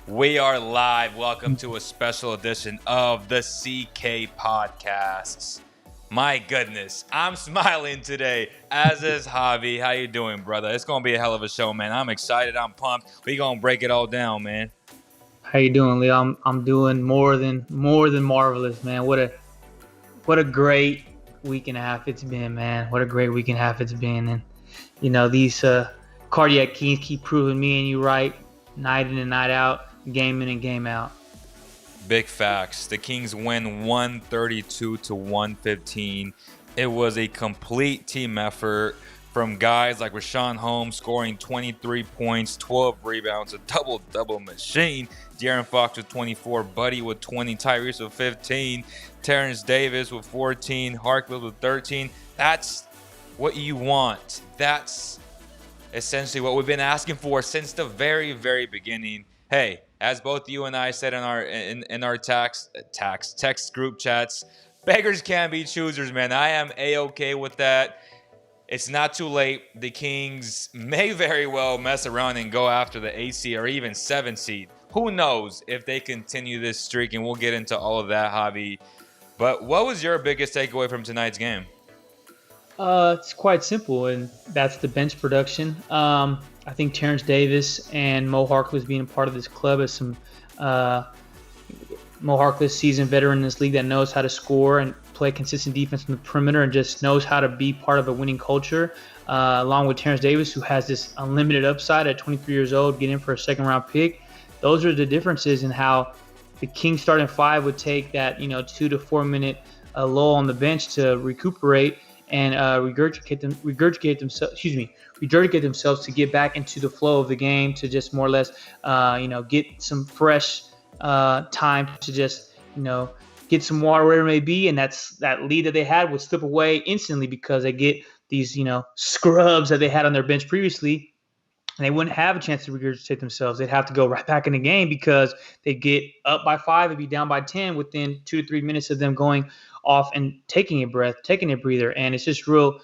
We are live. Welcome to a special edition of the CK Podcasts. My goodness, I'm smiling today, as is Javi. How you doing, brother? It's gonna be a hell of a show, man. I'm excited. I'm pumped. We gonna break it all down, man. How you doing, Leo? I'm doing more than marvelous, man. What a great week and a half it's been, man. What a great week and a half it's been, and these cardiac kings keep proving me and you right, night in and night out, game in and game out. Big facts. The Kings win 132 to 115. It was a complete team effort from guys like Rashawn Holmes scoring 23 points, 12 rebounds, a double-double machine. De'Aaron Fox with 24, Buddy with 20, Tyrese with 15, Terrence Davis with 14, Harkless with 13. That's what you want. That's essentially what we've been asking for since the very, very beginning. Hey, as both you and I said in our text group chats, beggars can't be choosers, man. I am a-okay with that. It's not too late. The Kings may very well mess around and go after the 8 seed or even 7 seed. Who knows if they continue this streak, and we'll get into all of that, Javi. But what was your biggest takeaway from tonight's game? It's quite simple, and that's the bench production. I think Terrence Davis and Mo Harkless being a part of this club as some uh, Mo Harkless, seasoned veteran in this league that knows how to score and play consistent defense from the perimeter and just knows how to be part of a winning culture, along with Terrence Davis, who has this unlimited upside at 23 years old, getting in for a second-round pick. Those are the differences in how the Kings starting five would take that 2 to 4 minute lull on the bench to recuperate and regurgitate themselves to get back into the flow of the game, to just more or less get some fresh time to just get some water wherever it may be, and that lead that they had would slip away instantly because they get these scrubs that they had on their bench previously, and they wouldn't have a chance to regurgitate themselves. They'd have to go right back in the game because they get up by 5 and be down by 10 within 2 to 3 minutes of them going off and taking a breath, taking a breather. And it's just real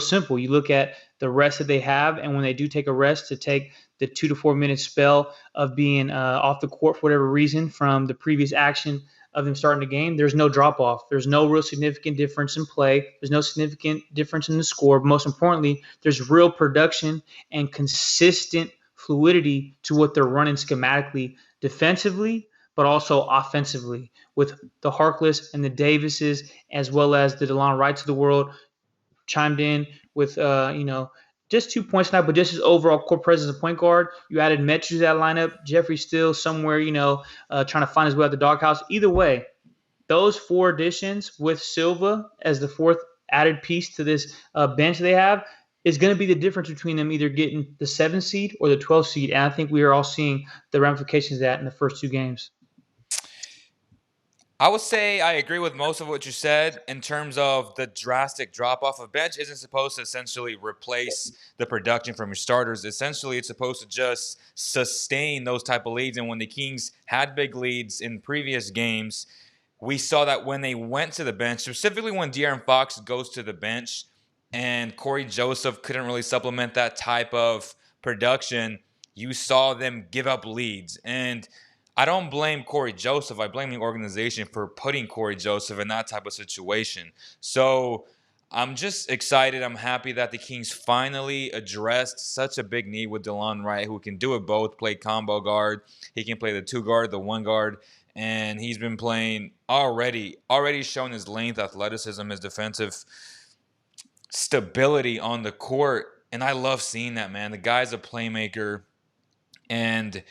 simple. You look at the rest that they have, and when they do take a rest, to take the 2 to 4 minute spell of being off the court for whatever reason from the previous action of them starting the game, there's no drop off. There's no real significant difference in play. There's no significant difference in the score. But most importantly, there's real production and consistent fluidity to what they're running schematically, defensively, but also offensively, with the Harkless and the Davises, as well as the DeLon Wrights of the world, chimed in with just 2 points tonight, but just his overall core presence as point guard. You added Metch to that lineup. Jeffrey still somewhere, trying to find his way out the doghouse. Either way, those four additions with Silva as the fourth added piece to this bench they have is going to be the difference between them either getting the 7 seed or the 12 seed. And I think we are all seeing the ramifications of that in the first two games. I would say I agree with most of what you said in terms of the drastic drop off of bench isn't supposed to essentially replace the production from your starters. Essentially, it's supposed to just sustain those type of leads. And when the Kings had big leads in previous games, we saw that when they went to the bench, specifically when De'Aaron Fox goes to the bench and Corey Joseph couldn't really supplement that type of production, you saw them give up leads. And I don't blame Corey Joseph. I blame the organization for putting Corey Joseph in that type of situation. So I'm just excited. I'm happy that the Kings finally addressed such a big need with DeLon Wright, who can do it both, play combo guard. He can play the 2 guard, the 1 guard. And he's been playing already showing his length, athleticism, his defensive stability on the court. And I love seeing that, man. The guy's a playmaker. And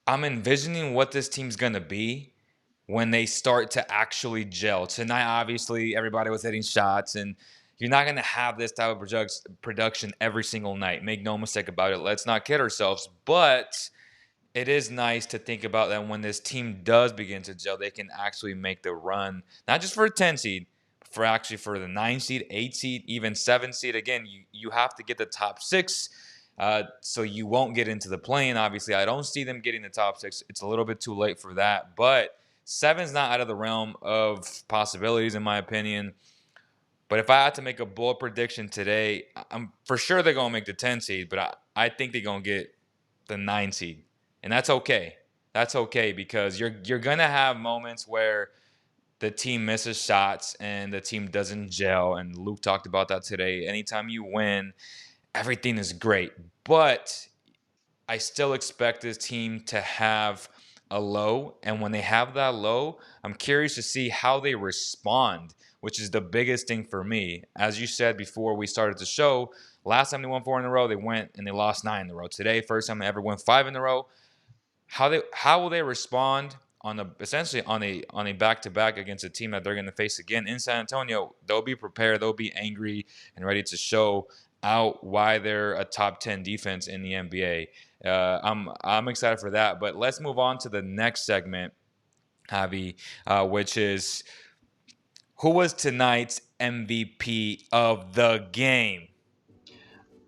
I'm envisioning what this team's going to be when they start to actually gel. Tonight, obviously, everybody was hitting shots, and you're not going to have this type of production every single night. Make no mistake about it. Let's not kid ourselves. But it is nice to think about that when this team does begin to gel, they can actually make the run, not just for a 10 seed, for the 9 seed, 8 seed, even 7 seed. Again, you have to get the top 6. So you won't get into the play-in. Obviously, I don't see them getting the top 6. It's a little bit too late for that. But 7's not out of the realm of possibilities, in my opinion. But if I had to make a bold prediction today, I'm for sure they're going to make the 10 seed. But I think they're going to get the 9 seed, and that's okay. That's okay because you're gonna have moments where the team misses shots and the team doesn't gel. And Luke talked about that today. Anytime you win, everything is great. But I still expect this team to have a low. And when they have that low, I'm curious to see how they respond, which is the biggest thing for me. As you said before we started the show, last time they won 4 in a row, they went and they lost 9 in a row. Today, first time they ever won 5 in a row. How will they respond on a back-to-back against a team that they're going to face again in San Antonio? They'll be prepared, they'll be angry and ready to show out why they're a top 10 defense in the NBA. I'm excited for that. But let's move on to the next segment, Javi, which is who was tonight's MVP of the game?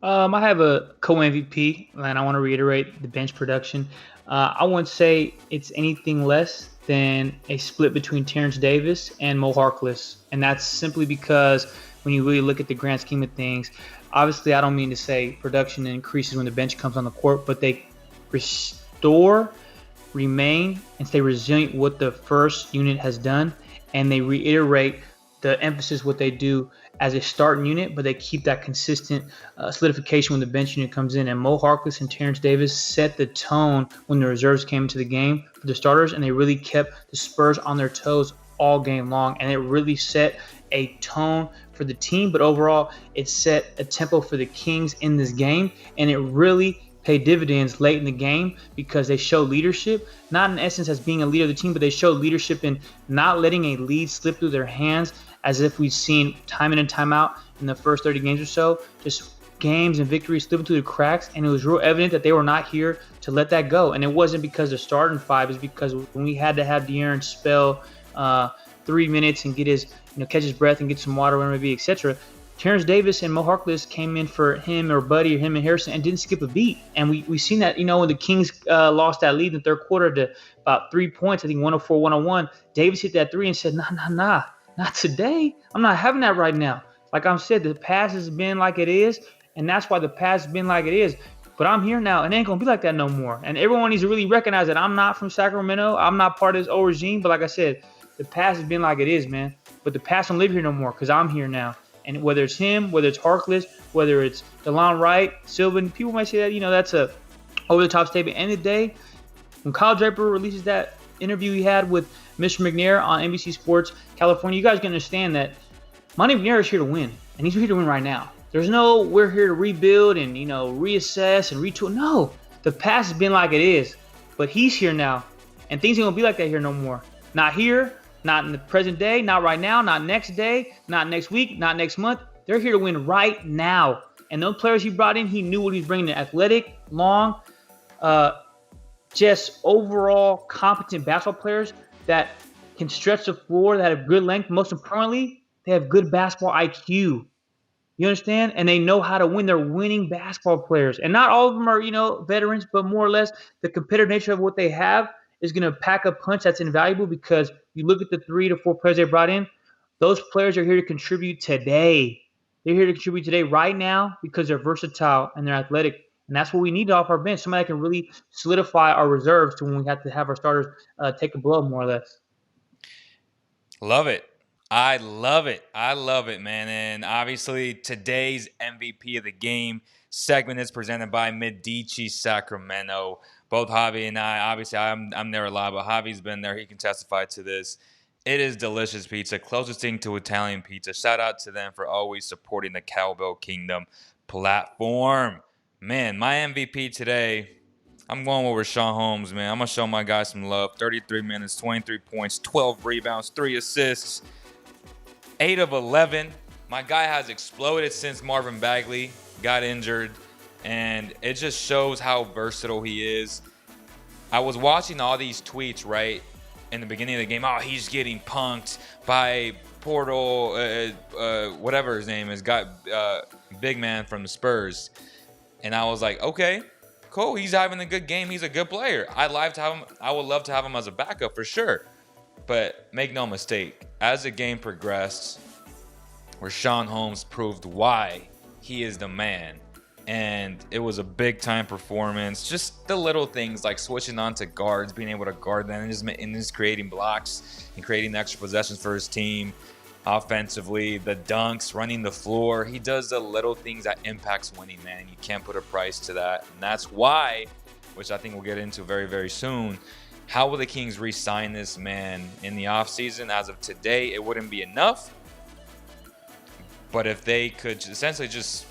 I have a co-MVP, and I want to reiterate the bench production. I wouldn't say it's anything less than a split between Terrence Davis and Mo Harkless, and that's simply because when you really look at the grand scheme of things, obviously I don't mean to say production increases when the bench comes on the court, but they restore, remain, and stay resilient what the first unit has done, and they reiterate the emphasis what they do as a starting unit, but they keep that consistent solidification when the bench unit comes in. And Mo Harkless and Terrence Davis set the tone when the reserves came into the game for the starters, and they really kept the Spurs on their toes all game long. And it really set a tone for the team, but overall, it set a tempo for the Kings in this game, and it really paid dividends late in the game because they showed leadership, not in essence as being a leader of the team, but they showed leadership in not letting a lead slip through their hands, as if we've seen time in and time out in the first 30 games or so, just games and victories slipping through the cracks. And it was real evident that they were not here to let that go. And it wasn't because they're starting 5, it's because when we had to have De'Aaron spell 3 minutes and get his, catch his breath and get some water, whatever it be, etc. Terrence Davis and Mo Harkless came in for him or Buddy or him and Harrison and didn't skip a beat. And we seen that, when the Kings lost that lead in the third quarter to about 3 points, I think 104-101, Davis hit that 3 and said, nah, not today. I'm not having that right now. Like I said, the past has been like it is, and that's why the past has been like it is. But I'm here now, and it ain't going to be like that no more. And everyone needs to really recognize that I'm not from Sacramento. I'm not part of this old regime. But like I said, the past has been like it is, man. But the past don't live here no more because I'm here now. And whether it's him, whether it's Harkless, whether it's DeLon Wright, Sylvan, people might say that, that's a over-the-top statement. End of the day, when Kyle Draper releases that interview he had with Mr. McNair on NBC Sports California, you guys can understand that Monty McNair is here to win, and he's here to win right now. There's no we're here to rebuild and reassess and retool. No, the past has been like it is, but he's here now, and things ain't gonna be like that here no more. Not here, not in the present day, not right now, not next day, not next week, not next month. They're here to win right now, and those players he brought in, he knew what he was bringing: athletic, long, just overall competent basketball players that can stretch the floor, that have good length. Most importantly, they have good basketball IQ. You understand? And they know how to win. They're winning basketball players. And not all of them are, veterans, but more or less the competitive nature of what they have is going to pack a punch that's invaluable because you look at the 3 to 4 players they brought in, those players are here to contribute today. They're here to contribute today right now because they're versatile and they're athletic. And that's what we need off our bench. Somebody that can really solidify our reserves to when we have to have our starters take a blow, more or less. Love it. I love it, man. And obviously, today's MVP of the game segment is presented by Medici Sacramento. Both Javi and I, obviously, I'm there a lot, but Javi's been there. He can testify to this. It is delicious pizza, closest thing to Italian pizza. Shout out to them for always supporting the Cowbell Kingdom platform. Man, my MVP today, I'm going with Rashawn Holmes, man. I'm going to show my guy some love. 33 minutes, 23 points, 12 rebounds, 3 assists, 8 of 11. My guy has exploded since Marvin Bagley got injured, and it just shows how versatile he is. I was watching all these tweets, right, in the beginning of the game. Oh, he's getting punked by Portal, whatever his name is, big man from the Spurs. And I was like, okay, cool. He's having a good game. He's a good player. I would love to have him as a backup for sure. But make no mistake, as the game progressed, Rashawn Holmes proved why he is the man and it was a big time performance. Just the little things like switching on to guards, being able to guard them, and just creating blocks and creating extra possessions for his team. Offensively, the dunks, running the floor, he does the little things that impacts winning, man. You can't put a price to that, and that's why, which I think we'll get into very, very soon. How will the Kings re-sign this man in the offseason? As of today, it wouldn't be enough. But if they could essentially just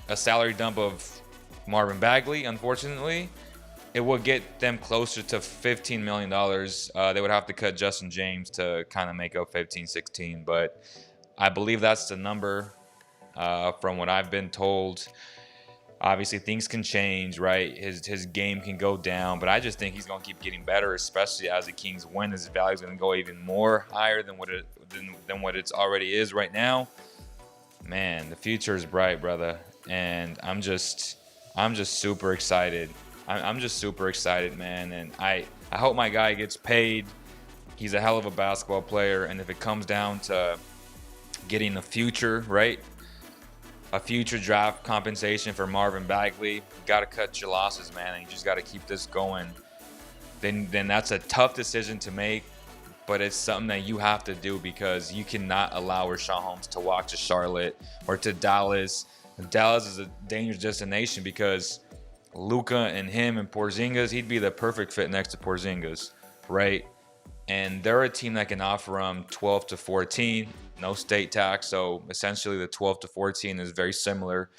a salary dump of Marvin Bagley, unfortunately, it would get them closer to $15 million. They would have to cut Justin James to kind of make up 15, 16. But I believe that's the number from what I've been told. Obviously, things can change, right? His game can go down, but I just think he's going to keep getting better, especially as the Kings win. His value is going to go even more higher than what it's already is right now. Man, the future is bright, brother, and I'm just super excited. I'm just super excited, man, and I hope my guy gets paid. He's a hell of a basketball player, and if it comes down to getting the future, right? A future draft compensation for Marvin Bagley, you got to cut your losses, man, and you just got to keep this going. Then that's a tough decision to make, but it's something that you have to do because you cannot allow Richaun Holmes to walk to Charlotte or to Dallas. Dallas is a dangerous destination because Luka and him and Porzingis, he'd be the perfect fit next to Porzingis, right? And they're a team that can offer him 12 to 14, no state tax. So essentially the 12 to 14 is very similar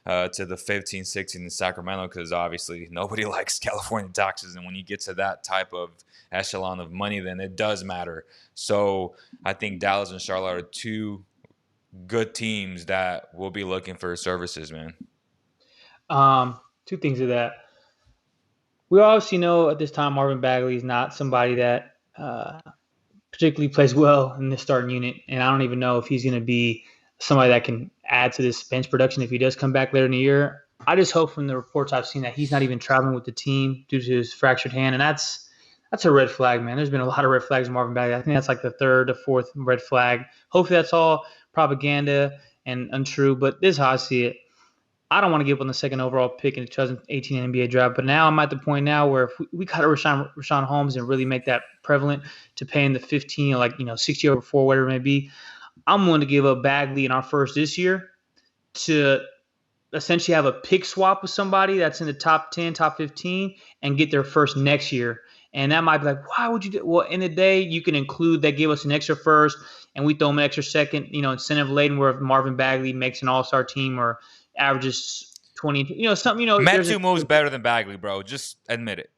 to the 15, 16 in Sacramento because obviously nobody likes California taxes. And when you get to that type of echelon of money, then it does matter. So I think Dallas and Charlotte are two good teams that will be looking for services, man. Two things of that. We obviously know at this time Marvin Bagley is not somebody that particularly plays well in this starting unit, and I don't even know if he's going to be somebody that can add to this bench production if he does come back later in the year. I just hope from the reports I've seen that he's not even traveling with the team due to his fractured hand, and that's a red flag, man. There's been a lot of red flags in Marvin Bagley. I think that's like the third or fourth red flag. Hopefully that's all propaganda and untrue, but this is how I see it. I don't want to give up on the second overall pick in the 2018 NBA draft, but now I'm at the point now where if we cut Richaun Holmes and really make that prevalent to paying the 15 or 60 over 4, whatever it may be, I'm willing to give up Bagley in our first this year to essentially have a pick swap with somebody that's in the top 10, top 15 and get their first next year. And that might be like, why would you do? Well, in the day, you can include that give us an extra first and we throw them an extra second, incentive laden where if Marvin Bagley makes an all-star team or averages 20, something, Metu moves better than Bagley, bro. Just admit it.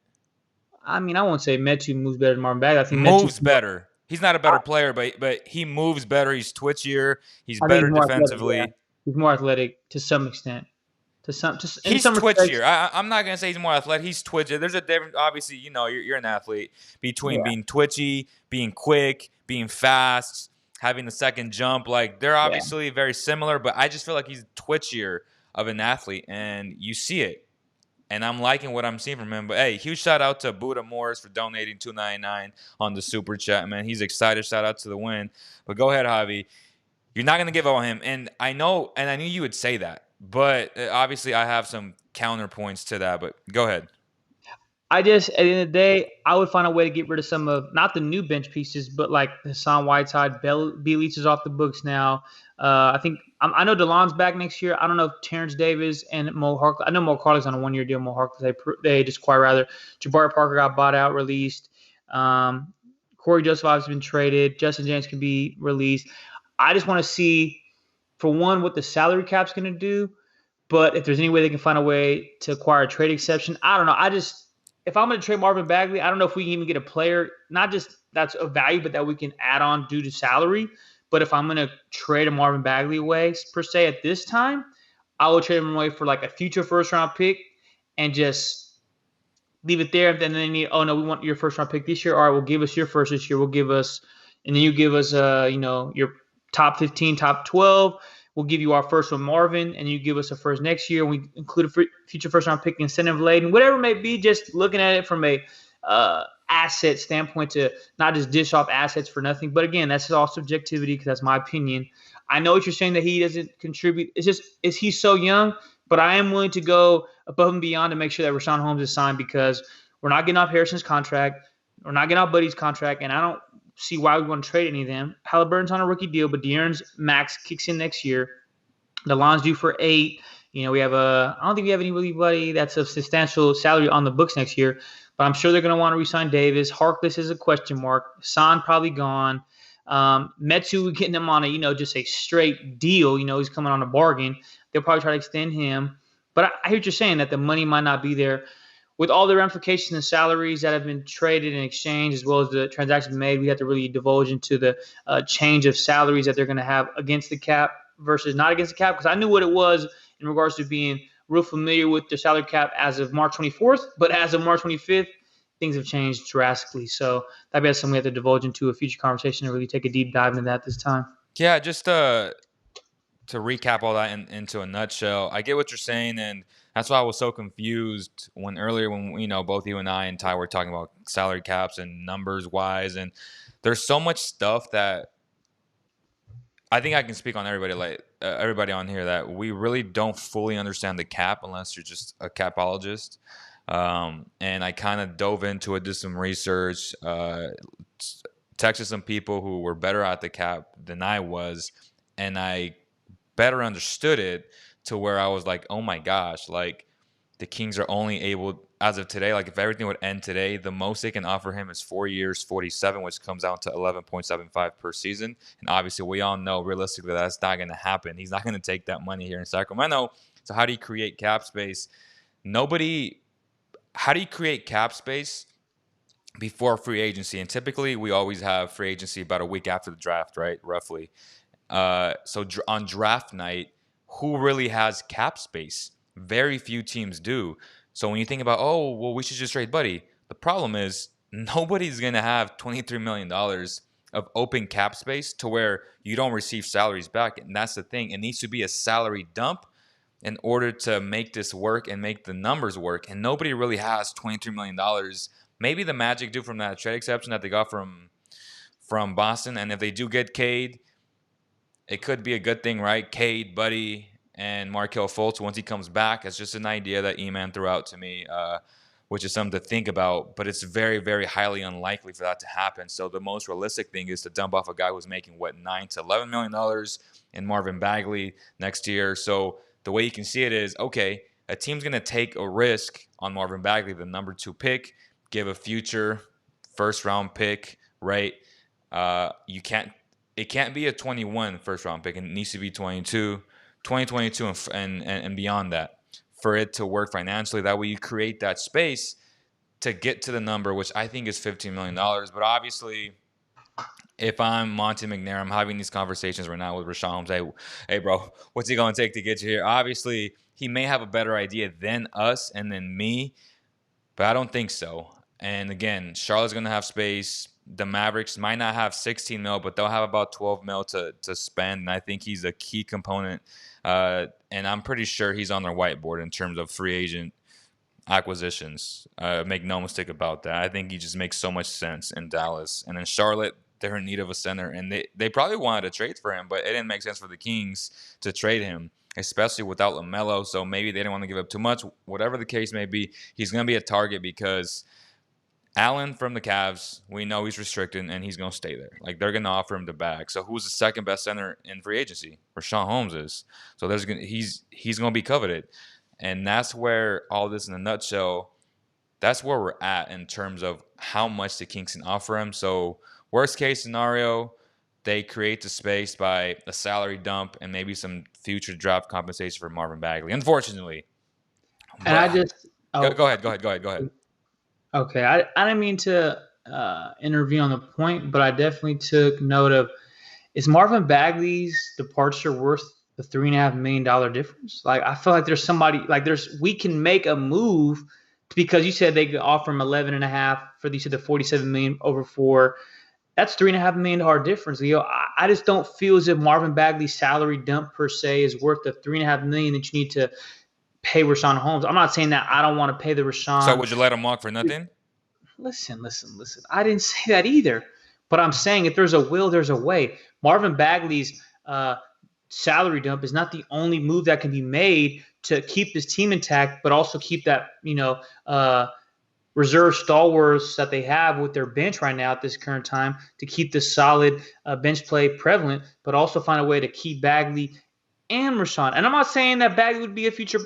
I mean, I won't say Metu moves better than Marvin Bagley. I think moves better. He's not a better player, but he moves better. He's twitchier. He's better defensively. Athletic, yeah. He's more athletic to some extent. He's twitchier. I'm not gonna say he's more athletic. He's twitchier. There's a difference. Obviously, you're an athlete between being twitchy, being quick, being fast, having the second jump. Like they're obviously very similar, but I just feel like he's twitchier of an athlete, and you see it. And I'm liking what I'm seeing from him. But hey, huge shout out to Buddha Morris for donating $2.99 on the super chat, man. He's excited. Shout out to the win. But go ahead, Javi. You're not gonna give up on him, and I knew you would say that. But obviously, I have some counterpoints to that. But go ahead. At the end of the day, I would find a way to get rid of some of, not the new bench pieces, but like Hassan Whiteside, Bjelica is off the books now. I know DeLon's back next year. I don't know if Terrence Davis and Mo Harkless. I know Mo Harkless on a one-year deal. Mo Harkless, they just acquired rather. Jabari Parker got bought out, released. Corey Joseph has been traded. Justin James can be released. I just want to see, for one, what the salary cap's going to do. But if there's any way they can find a way to acquire a trade exception, I don't know. If I'm going to trade Marvin Bagley, I don't know if we can even get a player, not just that's of value, but that we can add on due to salary. But if I'm going to trade a Marvin Bagley away, per se, at this time, I will trade him away for like a future first-round pick and just leave it there. And then they need, oh, no, we want your first-round pick this year. All right, we'll give us your first this year. We'll give us – and then you give us, your top 15, top 12. We'll give you our first one, Marvin, and you give us a first next year. We include a future first-round pick incentive laden, whatever it may be, just looking at it from a asset standpoint to not just dish off assets for nothing. But, again, that's all subjectivity because that's my opinion. I know what you're saying that he doesn't contribute. It's just, is he so young? But I am willing to go above and beyond to make sure that Rashawn Holmes is signed because we're not getting off Harrison's contract. We're not getting off Buddy's contract, and I don't see why we want to trade any of them. Halliburton's on a rookie deal, but De'Aaron's max kicks in next year. The line's due for 8. We have I don't think we have anybody that's a substantial salary on the books next year, but I'm sure they're going to want to re-sign Davis. Harkless is a question mark. Son probably gone. Metsu getting him on just a straight deal. He's coming on a bargain. They'll probably try to extend him. But I hear what you're saying that the money might not be there. With all the ramifications and salaries that have been traded and exchanged, as well as the transactions made, we have to really divulge into the change of salaries that they're going to have against the cap versus not against the cap. Because I knew what it was in regards to being real familiar with the salary cap as of March 24th. But as of March 25th, things have changed drastically. So that'd be something we have to divulge into a future conversation and really take a deep dive into that this time. Yeah, just to recap all that into a nutshell, I get what you're saying, and that's why I was so confused when both you and I and Ty were talking about salary caps and numbers wise, and there's so much stuff that I think I can speak on everybody on here that we really don't fully understand the cap unless you're just a capologist. And I kind of dove into it, did some research, texted some people who were better at the cap than I was, and I better understood it to where I was like, oh my gosh, like the Kings are only able, as of today, like if everything would end today, the most they can offer him is 4 years, 47, which comes out to 11.75 per season. And obviously we all know realistically that's not going to happen. He's not going to take that money here in Sacramento. So how do you create cap space? How do you create cap space before free agency? And typically we always have free agency about a week after the draft, right? Roughly. So on draft night, who really has cap space? Very few teams do. So when you think about, oh, well, we should just trade Buddy, the problem is nobody's going to have $23 million of open cap space to where you don't receive salaries back. And that's the thing. It needs to be a salary dump in order to make this work and make the numbers work. And nobody really has $23 million. Maybe the Magic do from that trade exception that they got from Boston. And if they do get Cade, it could be a good thing, right? Cade, Buddy, and Markelle Fultz once he comes back. It's just an idea that E-Man threw out to me, which is something to think about. But it's very, very highly unlikely for that to happen. So the most realistic thing is to dump off a guy who's making, $9 to $11 million in Marvin Bagley next year. So the way you can see it is, okay, a team's going to take a risk on Marvin Bagley, the number 2 pick, give a future first-round pick, right? It can't be a 21 first-round pick. It needs to be 2022 and beyond that for it to work financially. That way you create that space to get to the number, which I think is $15 million. But obviously, if I'm Monty McNair, I'm having these conversations right now with Rashawn Holmes. Hey, bro, what's he going to take to get you here? Obviously, he may have a better idea than us and than me, but I don't think so. And again, Charlotte's going to have space. The Mavericks might not have 16 mil, but they'll have about 12 mil to spend. And I think he's a key component. And I'm pretty sure he's on their whiteboard in terms of free agent acquisitions. Make no mistake about that. I think he just makes so much sense in Dallas. And in Charlotte, they're in need of a center. And they probably wanted to trade for him, but it didn't make sense for the Kings to trade him, especially without LaMelo. So maybe they didn't want to give up too much. Whatever the case may be, he's going to be a target because Allen from the Cavs, we know he's restricted and he's going to stay there. Like, they're going to offer him the bag. So who's the second best center in free agency? Rashawn Holmes is. So he's going to be coveted. And that's where all this in a nutshell, that's where we're at in terms of how much the Kings can offer him. So worst case scenario, they create the space by a salary dump and maybe some future draft compensation for Marvin Bagley, unfortunately. And Go ahead. Okay, I didn't mean to intervene on the point, but I definitely took note of, is Marvin Bagley's departure worth the $3.5 million difference? Like, I feel like there's somebody, like we can make a move because you said they could offer him 11.5 for the 47 million over 4. That's $3.5 million difference, Leo. I just don't feel as if Marvin Bagley's salary dump per se is worth the $3.5 million that you need to pay Rashawn Holmes. I'm not saying that I don't want to pay the Rashawn. So would you let him walk for nothing? Listen. I didn't say that either. But I'm saying if there's a will, there's a way. Marvin Bagley's salary dump is not the only move that can be made to keep this team intact, but also keep that reserve stalwarts that they have with their bench right now at this current time to keep the solid bench play prevalent, but also find a way to keep Bagley and Rashawn. And I'm not saying that Bagley would be a future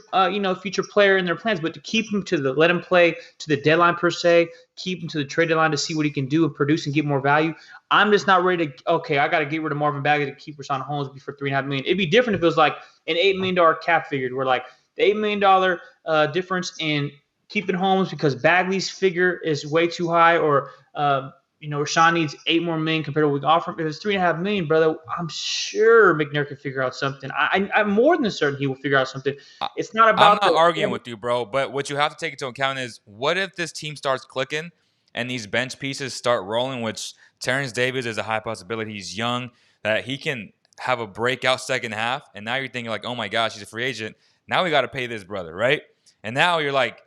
player in their plans, but to keep him let him play to the deadline per se, keep him to the trade deadline to see what he can do and produce and get more value. I'm just not ready to. Okay, I got to get rid of Marvin Bagley to keep Rashawn Holmes for $3.5 million. It'd be different if it was like an $8 million cap figured, where like the $8 million difference in keeping Holmes because Bagley's figure is way too high, or Rashawn needs $8 more million compared to what we offer him. If it's $3.5 million, brother, I'm sure McNair can figure out something. I'm more than certain he will figure out something. It's not I'm about not arguing with you, bro. But what you have to take into account is, what if this team starts clicking and these bench pieces start rolling? Which Terrence Davis is a high possibility. He's young, that he can have a breakout second half. And now you're thinking like, oh my gosh, he's a free agent. Now we got to pay this brother, right? And now you're like,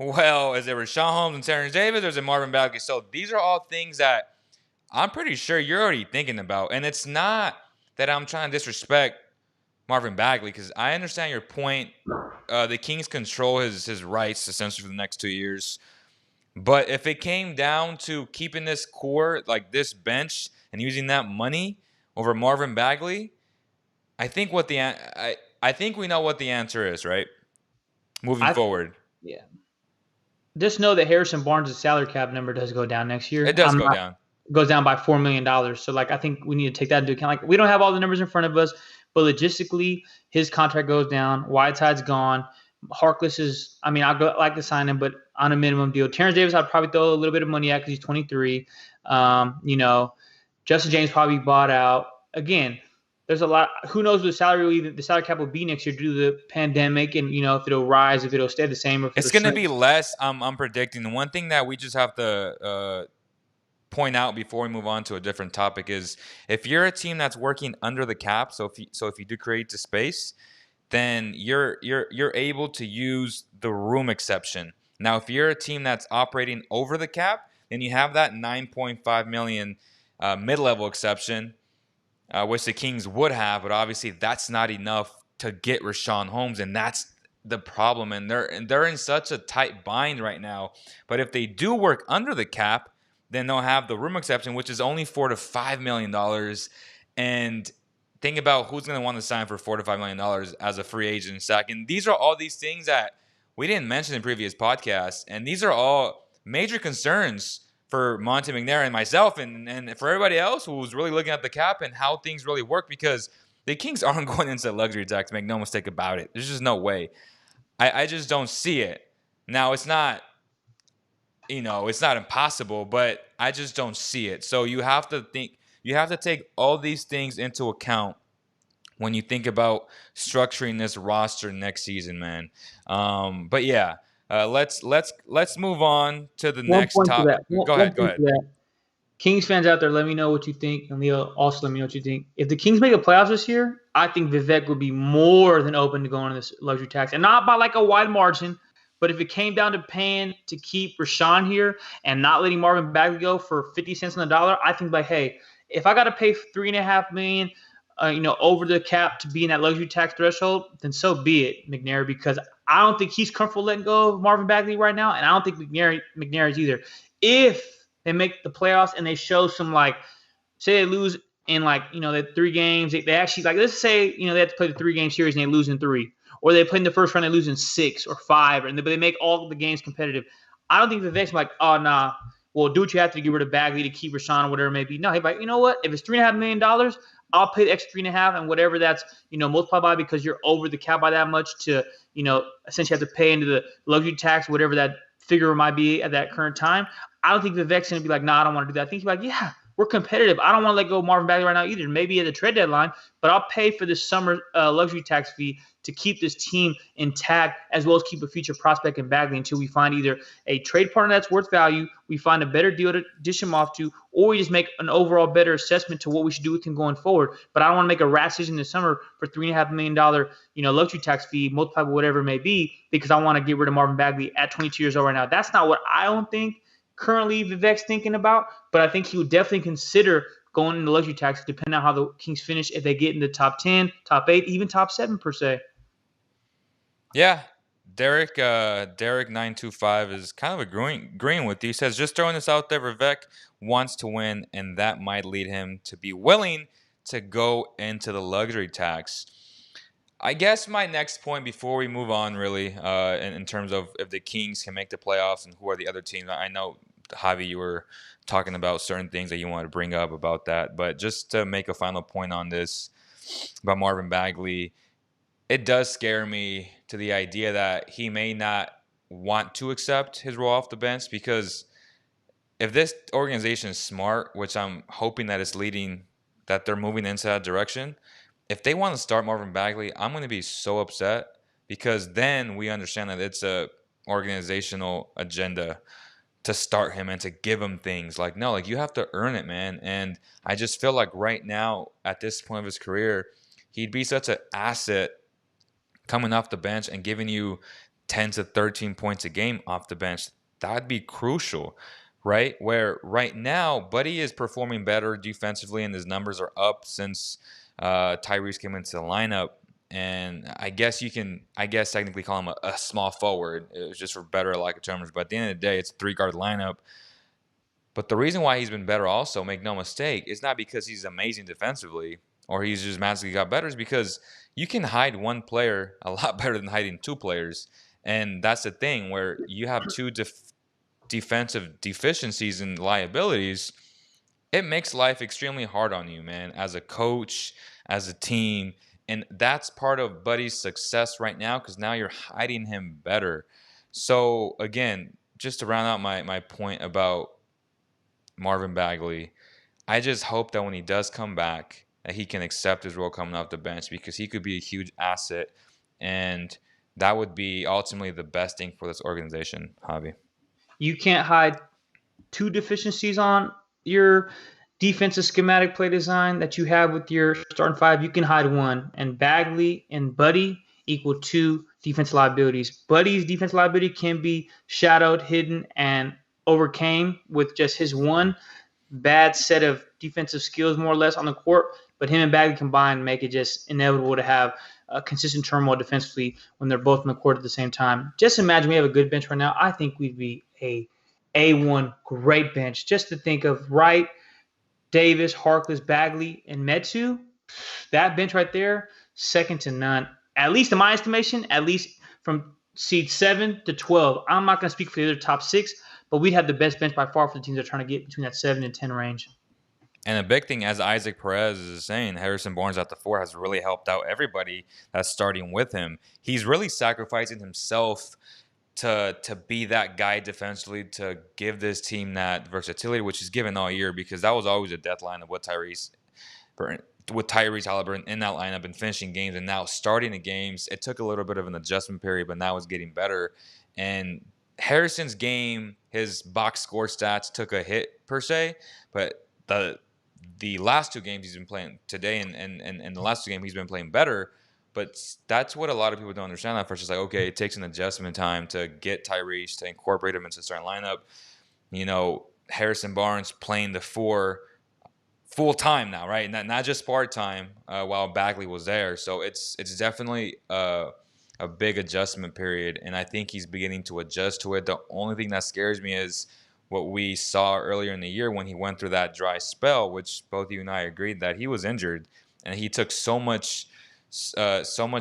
well, is it Rashawn Holmes and Terrence Davis, or is it Marvin Bagley? So these are all things that I'm pretty sure you're already thinking about. And it's not that I'm trying to disrespect Marvin Bagley, because I understand your point. The Kings control his rights essentially for the next 2 years. But if it came down to keeping this core, like this bench, and using that money over Marvin Bagley, I think I think we know what the answer is, right? Moving forward. Yeah. Just know that Harrison Barnes' salary cap number does go down next year. It does go down. Goes down by $4 million. So, like, I think we need to take that into account. Like, we don't have all the numbers in front of us, but logistically, his contract goes down. Whiteside's gone. Harkless is, I mean, I'd like to sign him, but on a minimum deal. Terrence Davis, I'd probably throw a little bit of money at because he's 23. Justin James probably bought out. Again, there's a lot. Who knows what the salary cap will be next year due to the pandemic, and if it'll rise, if it'll stay the same, or if it's going to be less. I'm predicting. The one thing that we just have to point out before we move on to a different topic is, if you're a team that's working under the cap, so if you do create the space, then you're able to use the room exception. Now, if you're a team that's operating over the cap, then you have that $9.5 million mid-level exception. Which the Kings would have, but obviously that's not enough to get Rashawn Holmes, and that's the problem. And they're in such a tight bind right now. But if they do work under the cap, then they'll have the room exception, which is only $4 to $5 million. And think about who's going to want to sign for $4 to $5 million as a free agent, Zach. And these are all these things that we didn't mention in previous podcasts, and these are all major concerns for Monte McNair and myself, and for everybody else who's really looking at the cap and how things really work, because the Kings aren't going into luxury tax, make no mistake about it. There's just no way. I just don't see it. Now, it's not, it's not impossible, but I just don't see it. So you have to take all these things into account when you think about structuring this roster next season, man. But yeah. Let's move on to the next topic. Go ahead. Kings fans out there, let me know what you think, and Leo, also let me know what you think. If the Kings make the playoffs this year, I think Vivek would be more than open to going on this luxury tax, and not by like a wide margin. But if it came down to paying to keep Rashawn here and not letting Marvin Bagley go for 50 cents on the dollar, I think like, hey, if I got to pay $3.5 million, over the cap to be in that luxury tax threshold, then so be it, McNair, because I don't think he's comfortable letting go of Marvin Bagley right now, and I don't think McNair is either. If they make the playoffs and they show some, like, say they lose in, like, the 3 games, they actually, like, let's say, they have to play the 3-game series and they lose in 3, or they play in the first round and they lose in 6 or 5, but they make all the games competitive. I don't think Vivek's like, oh, nah, well, do what you have to get rid of Bagley to keep Rashawn or whatever it may be. No, he's like, you know what? If it's $3.5 million, I'll pay the extra 3.5 and whatever that's, multiplied by, because you're over the cap by that much to, essentially have to pay into the luxury tax, whatever that figure might be at that current time. I don't think Vivek's going to be like, nah, I don't want to do that. I think he's like, yeah, we're competitive. I don't want to let go of Marvin Bagley right now either. Maybe at the trade deadline, but I'll pay for this summer luxury tax fee to keep this team intact, as well as keep a future prospect in Bagley until we find either a trade partner that's worth value, we find a better deal to dish him off to, or we just make an overall better assessment to what we should do with him going forward. But I don't want to make a rash decision this summer for $3.5 million, luxury tax fee, multiplied by whatever it may be, because I want to get rid of Marvin Bagley at 22 years old right now. That's not what I don't think currently Vivek's thinking about, but I think he would definitely consider going into luxury tax, depending on how the Kings finish, if they get in the top 10, top 8, even top 7 per se. Yeah, Derek 925 is kind of agreeing with you. He says just throwing this out there, Vivek wants to win, and that might lead him to be willing to go into the luxury tax. I guess my next point before we move on, really, in terms of if the Kings can make the playoffs and who are the other teams. I know, Javi, you were talking about certain things that you wanted to bring up about that, but just to make a final point on this about Marvin Bagley, it does scare me to the idea that he may not want to accept his role off the bench because if this organization is smart, which I'm hoping that it's leading, that they're moving into that direction, if they want to start Marvin Bagley, I'm going to be so upset because then we understand that it's a organizational agenda to start him and to give him things like no, like you have to earn it, man. And I just feel like right now at this point of his career, he'd be such an asset coming off the bench and giving you 10 to 13 points a game off the bench. That'd be crucial, right? Where right now, Buddy is performing better defensively and his numbers are up since Tyrese came into the lineup. And I guess you can, I guess technically call him a small forward. It was just for better lack of terms. But at the end of the day, it's a three-guard lineup. But the reason why he's been better also, make no mistake, is not because he's amazing defensively or he's just magically got better. Is because you can hide one player a lot better than hiding two players. And that's the thing where you have two defensive deficiencies and liabilities. It makes life extremely hard on you, man, as a coach, as a team. And that's part of Buddy's success right now because now you're hiding him better. So, again, just to round out my point about Marvin Bagley, I just hope that when he does come back, that he can accept his role coming off the bench because he could be a huge asset, and that would be ultimately the best thing for this organization, Javi. You can't hide two deficiencies on your defensive schematic play design that you have with your starting five. You can hide one, and Bagley and Buddy equal two defense liabilities. Buddy's defense liability can be shadowed, hidden, and overcame with just his one bad set of defensive skills, more or less, on the court. But him and Bagley combined make it just inevitable to have a consistent turmoil defensively when they're both on the court at the same time. Just imagine we have a good bench right now. I think we'd be a1 great bench. Just to think of Wright, Davis, Harkless, Bagley, and Metu, that bench right there, second to none. At least in my estimation, at least from seed 7 to 12. I'm not going to speak for the other top 6, but we'd have the best bench by far for the teams that are trying to get between that 7 and 10 range. And a big thing, as Isaac Perez is saying, Harrison Barnes at the 4 has really helped out everybody that's starting with him. He's really sacrificing himself to be that guy defensively, to give this team that versatility, which he's given all year, because that was always a death line of what Tyrese Halliburton in that lineup and finishing games and now starting the games. It took a little bit of an adjustment period, but now it's getting better. And Harrison's game, his box score stats took a hit per se, but the last two games he's been playing today and the last two games he's been playing better. But that's what a lot of people don't understand at first. It's like, okay, it takes an adjustment time to get Tyrese, to incorporate him into the starting lineup. You know, Harrison Barnes playing the 4 full time now, right? Not just part time while Bagley was there. So it's definitely a big adjustment period, and I think he's beginning to adjust to it. The only thing that scares me is what we saw earlier in the year when he went through that dry spell, which both you and I agreed that he was injured, and he took so much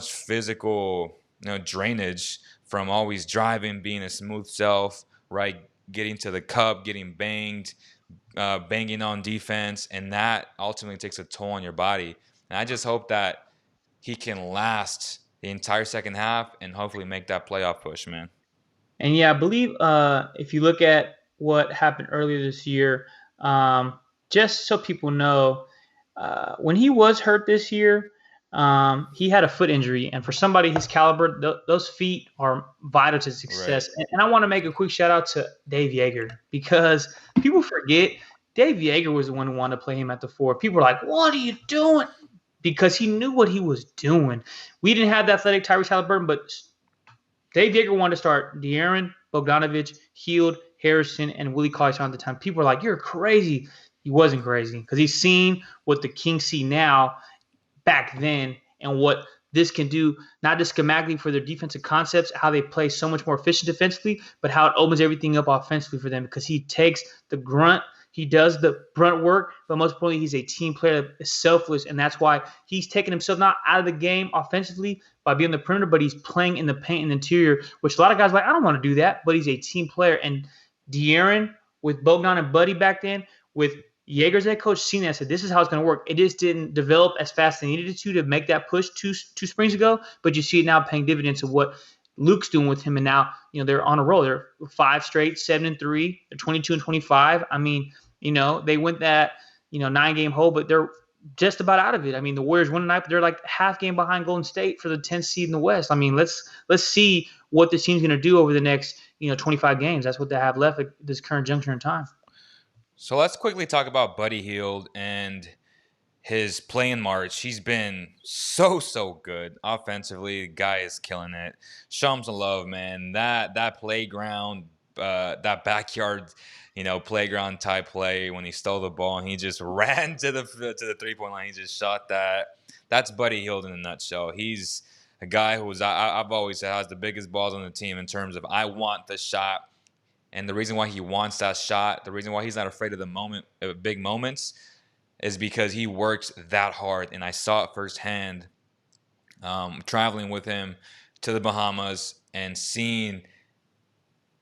physical, drainage from always driving, being a smooth self, right, getting to the cup, getting banged, banging on defense, and that ultimately takes a toll on your body. And I just hope that he can last the entire second half and hopefully make that playoff push, man. And yeah, I believe if you look at what happened earlier this year, just so people know, when he was hurt this year, he had a foot injury. And for somebody his caliber, those feet are vital to success. Right. And I want to make a quick shout out to Dave Yeager, because people forget Dave Yeager was the one who wanted to play him at the 4. People are like, what are you doing? Because he knew what he was doing. We didn't have the athletic Tyrese Halliburton, but Dave Yeager wanted to start De'Aaron, Bogdanovich, Hield, Harrison, and Willie Cauley-Stein at the time. People are like, you're crazy. He wasn't crazy because he's seen what the Kings see now back then and what this can do not just schematically for their defensive concepts, how they play so much more efficient defensively, but how it opens everything up offensively for them because he takes the grunt. He does the brunt work, but most importantly, he's a team player that is selfless, and that's why he's taking himself not out of the game offensively by being the perimeter, but he's playing in the paint and interior, which a lot of guys are like, I don't want to do that, but he's a team player. And De'Aaron with Bogdan and Buddy back then, with Jaeger's head coach seen that, said this is how it's going to work. It just didn't develop as fast as they needed it to make that push two springs ago, but you see it now paying dividends of what Luke's doing with him, and now they're on a roll. They're 5 straight, 7-3. They're 22-25. I mean, they went that 9-game hole, but they're just about out of it. I mean, the Warriors won tonight, but they're like half game behind Golden State for the 10th seed in the West. I mean, let's see what this team's going to do over the next 25 games. That's what they have left at this current juncture in time. So let's quickly talk about Buddy Hield and his play in March. He's been so good offensively. The guy is killing it. Show him some love, man. That playground, that backyard, playground type play when he stole the ball and he just ran to the 3-point line. He just shot that. That's Buddy Hield in a nutshell. He's a guy who's I've always said has the biggest balls on the team in terms of I want the shot. And the reason why he wants that shot, the reason why he's not afraid of the big moments, is because he works that hard. And I saw it firsthand traveling with him to the Bahamas and seeing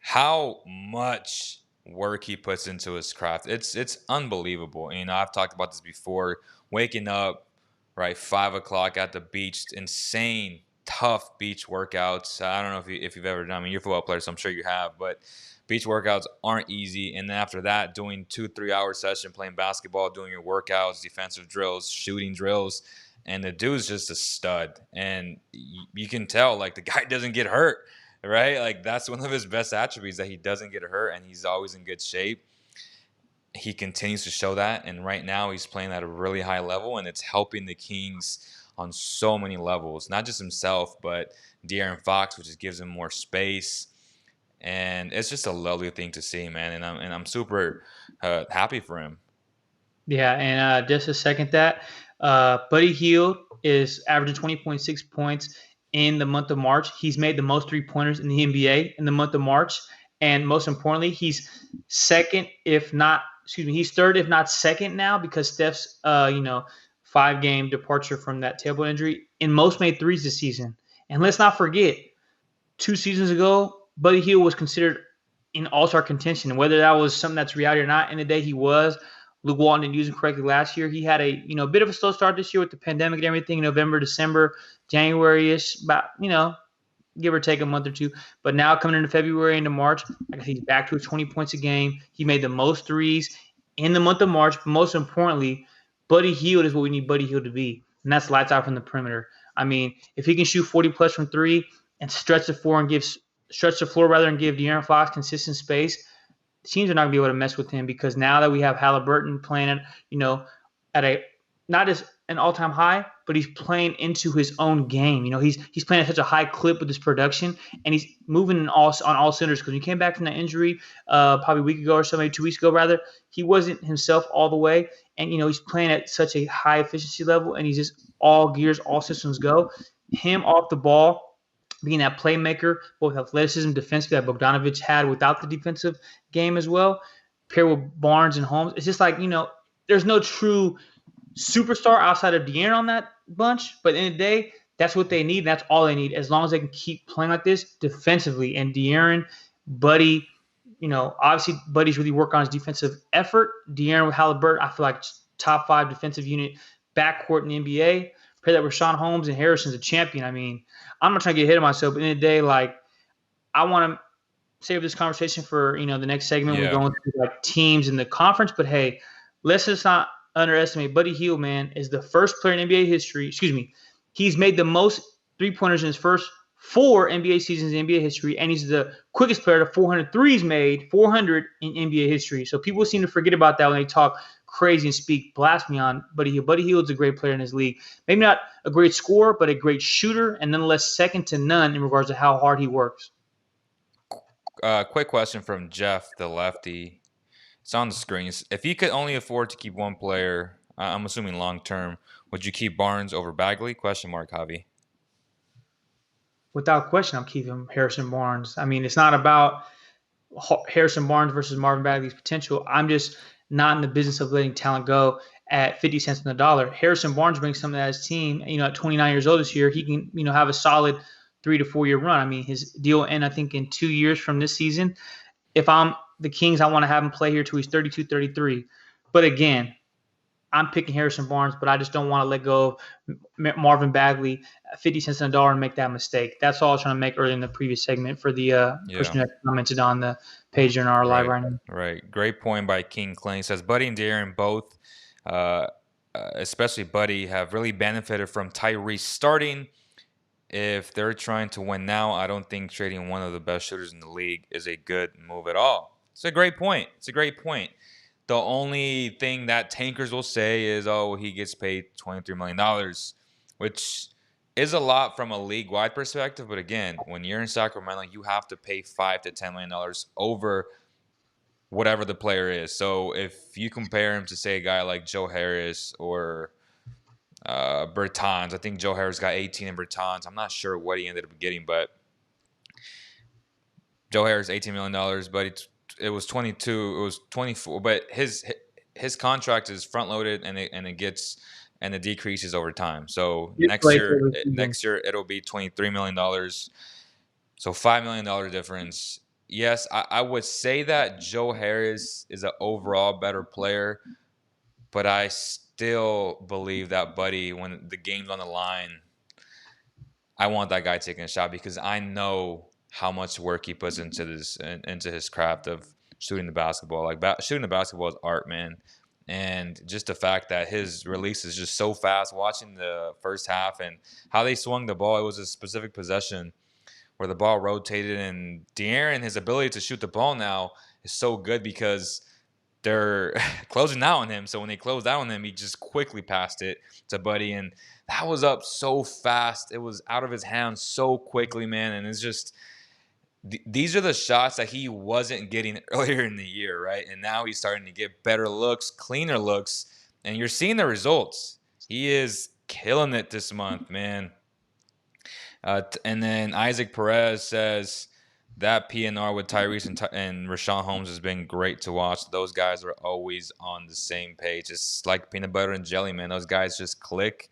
how much work he puts into his craft. It's unbelievable. I've talked about this before. Waking up, right, 5 o'clock at the beach, insane, tough beach workouts. I don't know if you've ever done. I mean, you're a football player, so I'm sure you have, but beach workouts aren't easy. And then after that, doing 2-3 hour session, playing basketball, doing your workouts, defensive drills, shooting drills. And the dude's just a stud. And you can tell, like, the guy doesn't get hurt, right? Like, that's one of his best attributes, that he doesn't get hurt and he's always in good shape. He continues to show that. And right now he's playing at a really high level, and it's helping the Kings on so many levels. Not just himself, but De'Aaron Fox, which just gives him more space. And it's just a lovely thing to see, man. And I'm super happy for him. Yeah, and just to second that, Buddy Hield is averaging 20.6 points in the month of March. He's made the most 3-pointers in the NBA in the month of March. And most importantly, he's third, if not second now, because Steph's, 5-game departure from that tailbone injury in most made threes this season. And let's not forget, 2 seasons ago, Buddy Hield was considered in all-star contention. And whether that was something that's reality or not, in the day he was. Luke Walton didn't use him correctly last year. He had a bit of a slow start this year with the pandemic and everything, November, December, January-ish, about, give or take a month or two. But now coming into February into March, I guess he's back to his 20 points a game. He made the most threes in the month of March. But most importantly, Buddy Hield is what we need Buddy Hield to be, and that's lights out from the perimeter. I mean, if he can shoot 40+ from 3 and stretch the floor and give De'Aaron Fox consistent space, teams are not going to be able to mess with him, because now that we have Halliburton playing at a not as an all-time high, but he's playing into his own game. He's playing at such a high clip with his production, and he's moving on all cylinders. Because when he came back from that injury, probably a week ago or so, maybe 2 weeks ago rather, he wasn't himself all the way. And he's playing at such a high efficiency level, and he's just all gears, all systems go. Him off the ball, being that playmaker, both athleticism, defensively, that Bogdanovich had without the defensive game as well, paired with Barnes and Holmes. It's just like, there's no true superstar outside of De'Aaron on that bunch. But at the end of the day, that's what they need. And that's all they need, as long as they can keep playing like this defensively. And De'Aaron, Buddy, obviously Buddy's really worked on his defensive effort. De'Aaron with Halliburton, I feel like top 5 defensive unit backcourt in the NBA. Pair that with Sean Holmes and Harrison's a champion. I mean, I'm not trying to get ahead of myself, but at the end of the day, like, I want to save this conversation for, the next segment. Yeah. We're going through like teams in the conference, but hey, let's just not underestimate Buddy Hield, man, is the first player in NBA history. He's made the most 3-pointers in his first 4 NBA seasons in NBA history, and he's the quickest player to 400 threes made, 400 in NBA history. So people seem to forget about that when they talk crazy and speak blasphemy on Buddy Hield. Buddy Hield's a great player in his league. Maybe not a great scorer, but a great shooter, and nonetheless second to none in regards to how hard he works. Quick question from Jeff, the lefty. It's on the screens. If you could only afford to keep one player, I'm assuming long term, would you keep Barnes over Bagley? Question mark, Javi. Without question, I'm keeping Harrison Barnes. I mean, it's not about Harrison Barnes versus Marvin Bagley's potential. I'm just not in the business of letting talent go at 50 cents on the dollar. Harrison Barnes brings something to his team. At 29 years old this year, he can, have a solid 3 to 4 year run. I mean, his deal will end, I think, in 2 years from this season. If I'm the Kings, I want to have him play here till he's 32, 33. But again, I'm picking Harrison Barnes, but I just don't want to let go of Marvin Bagley 50 cents on the dollar and make that mistake. That's all I was trying to make earlier in the previous segment for the Yeah. person that commented on the page in our live Right. right now. Right. Great point by King Clang. Says Buddy and De'Aaron both, uh, especially Buddy, have really benefited from Tyrese starting. If they're trying to win now, I don't think trading one of the best shooters in the league is a good move at all. It's a great point. It's a great point. The only thing that tankers will say is, oh, he gets paid $23 million, which is a lot from a league-wide perspective. But again, when you're in Sacramento, you have to pay $5 to $10 million over whatever the player is. So if you compare him to, say, a guy like Joe Harris or Bertans, I think Joe Harris got 18 in Bertans. I'm not sure what he ended up getting, but Joe Harris $18 million, but it was 22. It was 24. But his contract is front loaded and it decreases over time. So next year it'll be $23 million. So $5 million difference. Yes, I would say that Joe Harris is an overall better player, but I still believe that Buddy, when the game's on the line, I want that guy taking a shot because I know how much work he puts into his craft of shooting the basketball. Like shooting the basketball is art, man. And just the fact that his release is just so fast. Watching the first half and how they swung the ball, it was a specific possession where the ball rotated, and De'Aaron, his ability to shoot the ball now is so good because they're closing out on him. So when they closed out on him, he just quickly passed it to Buddy, and that was up so fast. It was out of his hands so quickly, man. And it's just these are the shots that he wasn't getting earlier in the year, right? And now he's starting to get better looks, cleaner looks, and you're seeing the results. He is killing it this month, man. And then Isaac Perez says that PNR with Tyrese and Rashawn Holmes has been great to watch. Those guys are always on the same page. It's like peanut butter and jelly, man. Those guys just click,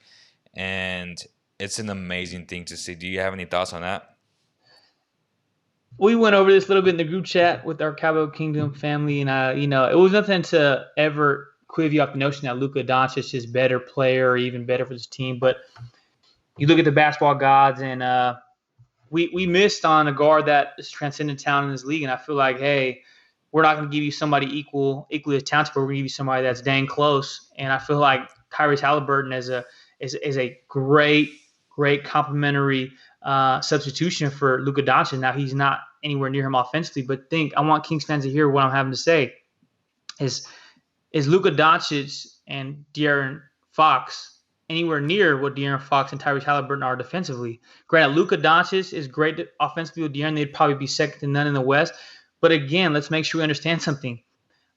and it's an amazing thing to see. Do you have any thoughts on that? We went over this a little bit in the group chat with our Cabo Kingdom family, and it was nothing to ever quiv you off the notion that Luka Doncic is better player or even better for this team, but you look at the basketball gods, and we missed on a guard that is transcendent talent in this league. And I feel like, hey, we're not going to give you somebody equally as talented, but we're going to give you somebody that's dang close. And I feel like Tyrese Halliburton is a great complementary substitution for Luka Doncic. Now he's not anywhere near him offensively, but I want Kings fans to hear what I'm having to say. Is Luka Doncic and De'Aaron Fox anywhere near what De'Aaron Fox and Tyrese Halliburton are defensively? Granted, Luka Doncic is great offensively with De'Aaron. They'd probably be second to none in the West. But again, let's make sure we understand something.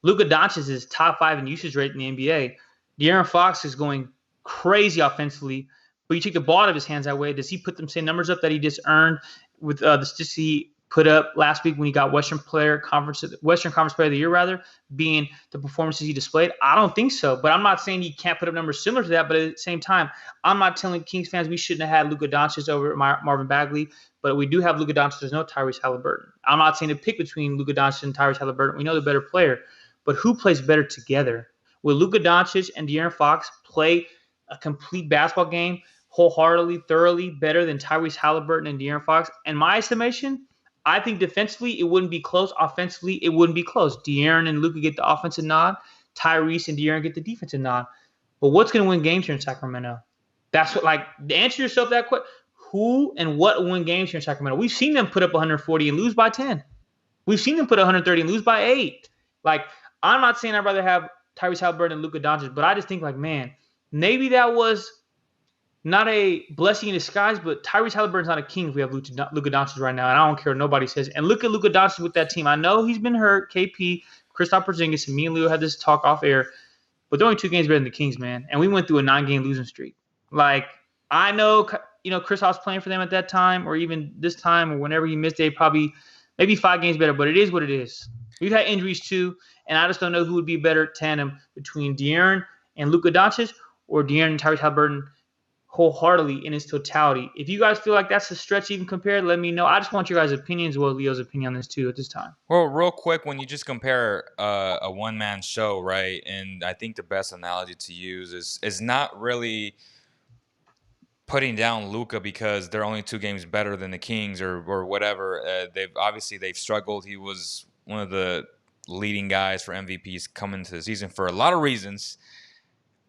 Luka Doncic is top 5 in usage rate in the NBA. De'Aaron Fox is going crazy offensively, but you take the ball out of his hands that way. Does he put them same numbers up that he just earned with the statistics he put up last week when he got Western Conference Player of the Year, rather, being the performances he displayed? I don't think so. But I'm not saying he can't put up numbers similar to that. But at the same time, I'm not telling Kings fans we shouldn't have had Luka Doncic over Marvin Bagley. But we do have Luka Doncic. There's no Tyrese Halliburton. I'm not saying to pick between Luka Doncic and Tyrese Halliburton. We know the better player. But who plays better together? Will Luka Doncic and De'Aaron Fox play a complete basketball game wholeheartedly, thoroughly, better than Tyrese Halliburton and De'Aaron Fox? In my estimation, I think defensively it wouldn't be close. Offensively, it wouldn't be close. De'Aaron and Luka get the offensive nod. Tyrese and De'Aaron get the defensive nod. But what's going to win games here in Sacramento? That's what, to answer yourself that question, who and what will win games here in Sacramento? We've seen them put up 140 and lose by 10. We've seen them put 130 and lose by 8. I'm not saying I'd rather have Tyrese Halliburton and Luka Doncic, but I just think, man, maybe that was not a blessing in disguise, but Tyrese Halliburton's not a king if we have Luka Doncic right now, and I don't care what nobody says. And look at Luka Doncic with that team. I know he's been hurt. KP, Kristaps Porzingis, and me and Leo had this talk off air, but they're only 2 games better than the Kings, man. And we went through a 9-game losing streak. I know, Chris Hobbs playing for them at that time, or even this time, or whenever he missed, they probably maybe 5 games better. But it is what it is. We've had injuries too, and I just don't know who would be better tandem between De'Aaron and Luka Doncic, or De'Aaron and Tyrese Halliburton wholeheartedly in its totality. If you guys feel like that's a stretch even compared, let me know. I just want your guys' opinions, as well as Leo's opinion on this too at this time. Well, real quick, when you just compare a one-man show, right? And I think the best analogy to use is not really putting down Luka because they're only 2 games better than the Kings or whatever. They've struggled. He was one of the leading guys for MVPs coming into the season for a lot of reasons.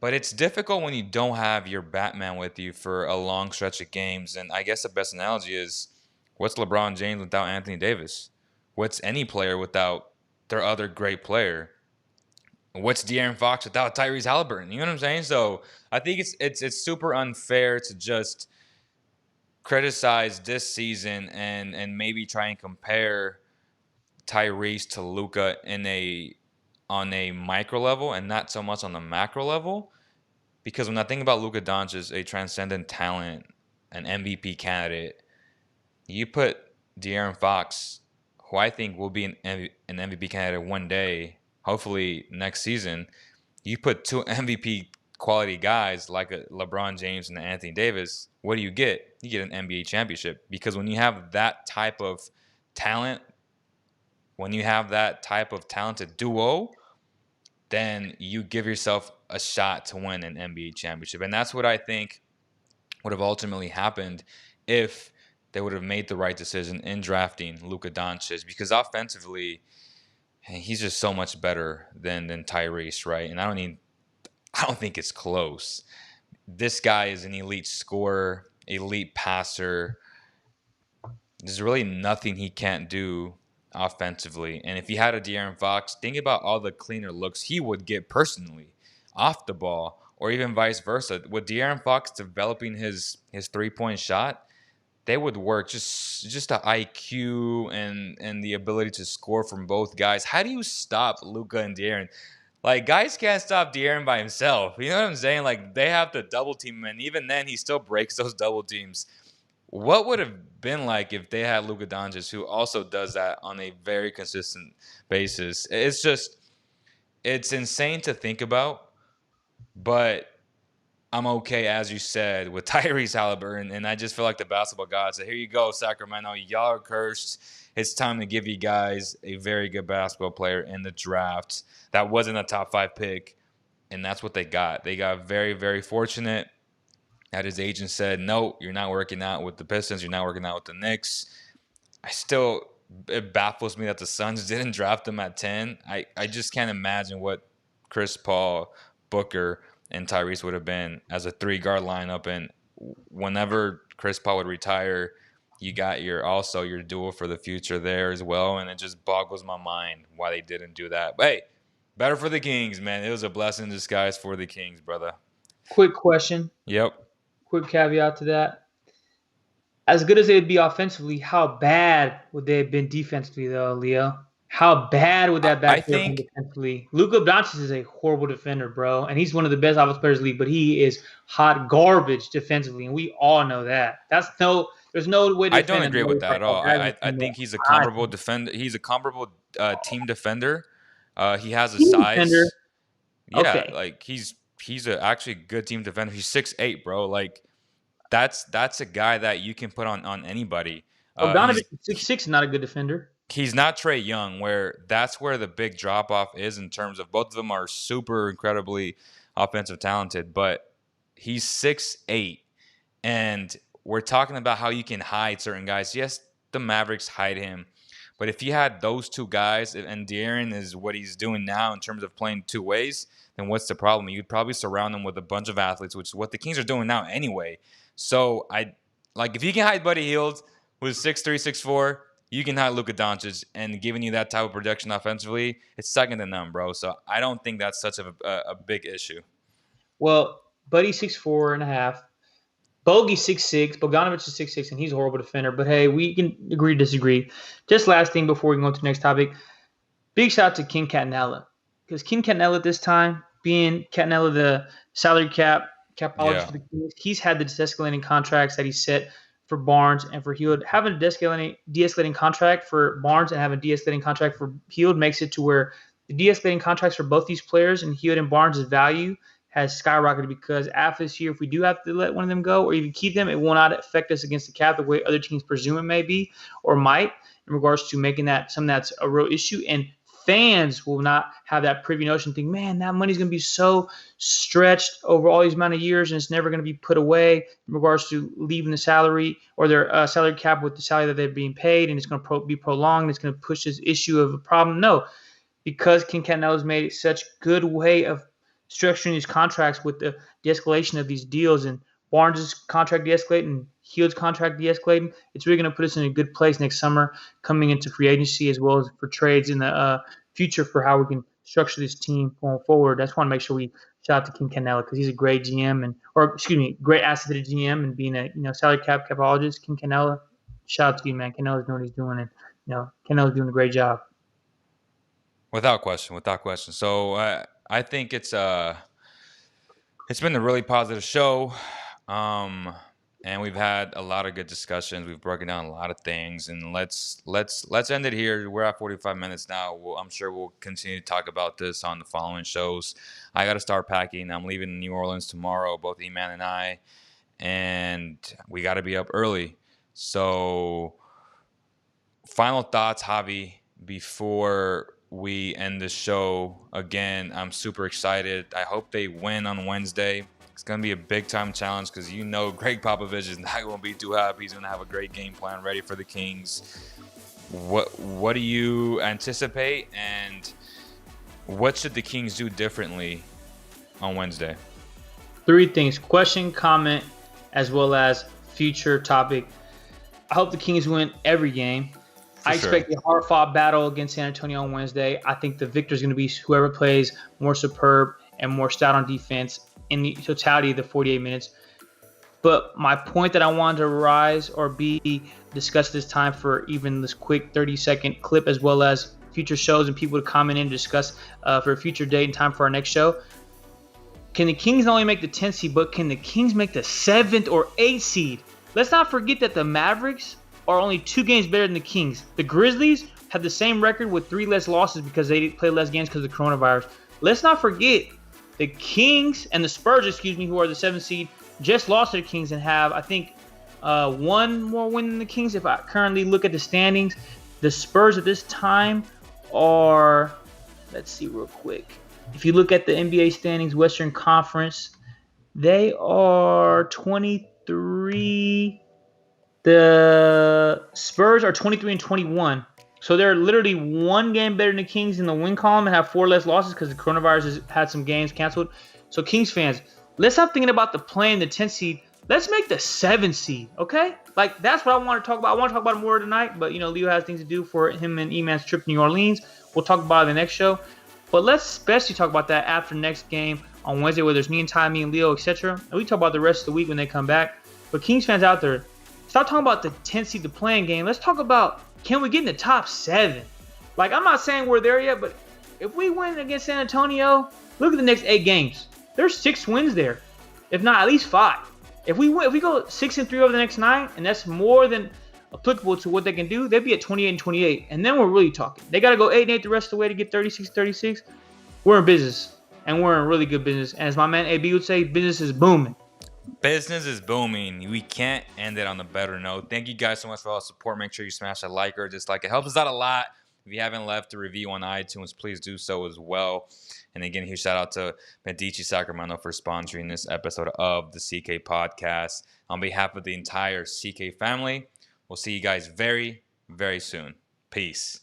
But it's difficult when you don't have your Batman with you for a long stretch of games. And I guess the best analogy is, what's LeBron James without Anthony Davis? What's any player without their other great player? What's De'Aaron Fox without Tyrese Halliburton? You know what I'm saying? So I think it's super unfair to just criticize this season and maybe try and compare Tyrese to Luka on a micro level and not so much on the macro level. Because when I think about Luka Doncic, a transcendent talent, an MVP candidate, you put De'Aaron Fox, who I think will be an MVP candidate one day, hopefully next season, you put 2 MVP quality guys like a LeBron James and Anthony Davis, what do you get? You get an NBA championship. Because when you have that type of talent, when you have that type of talented duo, then you give yourself a shot to win an NBA championship. And that's what I think would have ultimately happened if they would have made the right decision in drafting Luka Doncic, because offensively, he's just so much better than Tyrese, right? And I don't think it's close. This guy is an elite scorer, elite passer. There's really nothing he can't do offensively. And if he had a De'Aaron Fox, think about all the cleaner looks he would get personally off the ball, or even vice versa. With De'Aaron Fox developing his 3-point shot, they would work just the IQ and the ability to score from both guys. How do you stop Luka and De'Aaron? Like, guys can't stop De'Aaron by himself. You know what I'm saying? Like, they have to double team him, and even then, he still breaks those double teams. What would have been like if they had Luka Doncic, who also does that on a very consistent basis? It's insane to think about, but I'm okay, as you said, with Tyrese Halliburton, and I just feel like the basketball gods said, here you go, Sacramento, y'all are cursed. It's time to give you guys a very good basketball player in the draft. That wasn't a top 5 pick, and that's what they got. They got very, very fortunate that his agent said, no, you're not working out with the Pistons, you're not working out with the Knicks. It baffles me that the Suns didn't draft him at 10. I just can't imagine what Chris Paul, Booker, and Tyrese would have been as a 3-guard lineup. And whenever Chris Paul would retire, you got your duo for the future there as well. And it just boggles my mind why they didn't do that. But hey, better for the Kings, man. It was a blessing in disguise for the Kings, brother. Quick question. Yep. Quick caveat to that. As good as they'd be offensively, how bad would they have been defensively, though, Leo? How bad would that backfield be defensively? Luka Doncic is a horrible defender, bro, and he's one of the best offensive players in the league, but he is hot garbage defensively, and we all know that. There's no way to I don't agree with that at all. I think he's a comparable defender. He's a comparable team defender. He has a size. Defender? Yeah, okay. Like he's actually a good team defender. He's 6'8", bro. Like that's a guy that you can put on anybody. Bogdanovich is 6'6", not a good defender. He's not Trae Young, that's where the big drop off is in terms of both of them are super incredibly offensive talented, but he's 6'8", and we're talking about how you can hide certain guys. Yes, the Mavericks hide him, but if you had those 2 guys, and De'Aaron is what he's doing now in terms of playing 2 ways, then what's the problem? You'd probably surround him with a bunch of athletes, which is what the Kings are doing now anyway. So if you can hide Buddy Hield with 6'3", 6'4", you can hide Luka Doncic, and giving you that type of production offensively, it's second to none, bro. So I don't think that's such a big issue. Well, Buddy's 6'4.5". Bogey's 6'6". Bogdanovich is 6'6", and he's a horrible defender. But hey, we can agree to disagree. Just last thing before we go to the next topic. Big shout out to King Catanella. Because King Catanella at this time, being Catanella the salary cap capology Yeah. for the Kings. He's had the de-escalating contracts that he set for Barnes and for Hield. Having a de-escalating contract for Barnes and having a de-escalating contract for Hield makes it to where the de-escalating contracts for both these players and Hield and Barnes' value has skyrocketed, because after this year, if we do have to let one of them go or even keep them, it will not affect us against the cap the way other teams presume it may be or might, in regards to making that something that's a real issue. And fans will not have that privy notion, think, man, that money's going to be so stretched over all these amount of years and it's never going to be put away in regards to leaving the salary or their salary cap with the salary that they're being paid, and it's going to be prolonged. It's going to push this issue of a problem. No, because King Canelo's made such good way of structuring these contracts with the de-escalation of these deals, and Barnes' contract de-escalating and Hield's contract de-escalating, it's really going to put us in a good place next summer coming into free agency, as well as for trades in the future for how we can structure this team going forward. I just want to make sure we shout out to King Canelo, because he's a great GM great asset to the GM, and being a salary capologist. King Canelo, shout out to you, man. Canelo's doing what he's doing, and Canelo's doing a great job. Without question, without question. So I think it's been a really positive show, and we've had a lot of good discussions. We've broken down a lot of things, and let's end it here. We're at 45 minutes now. I'm sure we'll continue to talk about this on the following shows. I got to start packing. I'm leaving New Orleans tomorrow, both E-Man and I, and we got to be up early. So, final thoughts, Javi, before we end the show. Again, I'm super excited. I hope they win on Wednesday. It's going to be a big-time challenge, because Greg Popovich is not going to be too happy. He's going to have a great game plan ready for the Kings. What do you anticipate, and what should the Kings do differently on Wednesday? 3 things: question, comment, as well as future topic. I hope the Kings win every game. I expect a hard-fought battle against San Antonio on Wednesday. I think the victor is going to be whoever plays more superb and more stout on defense in the totality of the 48 minutes. But my point that I wanted to rise or be discussed this time for even this quick 30-second clip, as well as future shows and people to comment in and discuss for a future date and time for our next show. Can the Kings not only make the 10th seed, but can the Kings make the 7th or 8th seed? Let's not forget that the Mavericks are only 2 games better than the Kings. The Grizzlies have the same record with 3 less losses because they play less games because of the coronavirus. Let's not forget the Kings and the Spurs, who are the 7th seed, just lost to the Kings and have, I think, 1 more win than the Kings. If I currently look at the standings, the Spurs at this time are, let's see real quick. If you look at the NBA standings, Western Conference, they are 23. The Spurs are 23 and 21. So they're literally 1 game better than the Kings in the win column and have 4 less losses because the coronavirus has had some games canceled. So Kings fans, let's stop thinking about the play-in, the 10th seed. Let's make the 7th seed, okay? Like, that's what I want to talk about. I want to talk about it more tonight, but, Leo has things to do for him and E-Man's trip to New Orleans. We'll talk about it in the next show. But let's especially talk about that after next game on Wednesday, whether it's me and Ty, me and Leo, etc. And we talk about the rest of the week when they come back. But Kings fans out there, stop talking about the 10th seed, the playing game. Let's talk about, can we get in the top 7? Like, I'm not saying we're there yet, but if we win against San Antonio, look at the next 8 games. There's 6 wins there, if not at least 5. If we go 6-3 over the next 9, and that's more than applicable to what they can do, they'd be at 28 and 28, and then we're really talking. They got to go 8-8 the rest of the way to get 36-36. We're in business, and we're in really good business. And as my man AB would say, business is booming. Business is booming. We can't end it on a better note. Thank you guys so much for all the support. Make sure you smash that like or dislike. It helps us out a lot. If you haven't left a review on iTunes, please do so as well. And again, huge shout out to Medici Sacramento for sponsoring this episode of the CK Podcast. On behalf of the entire CK family, we'll see you guys very, very soon. Peace.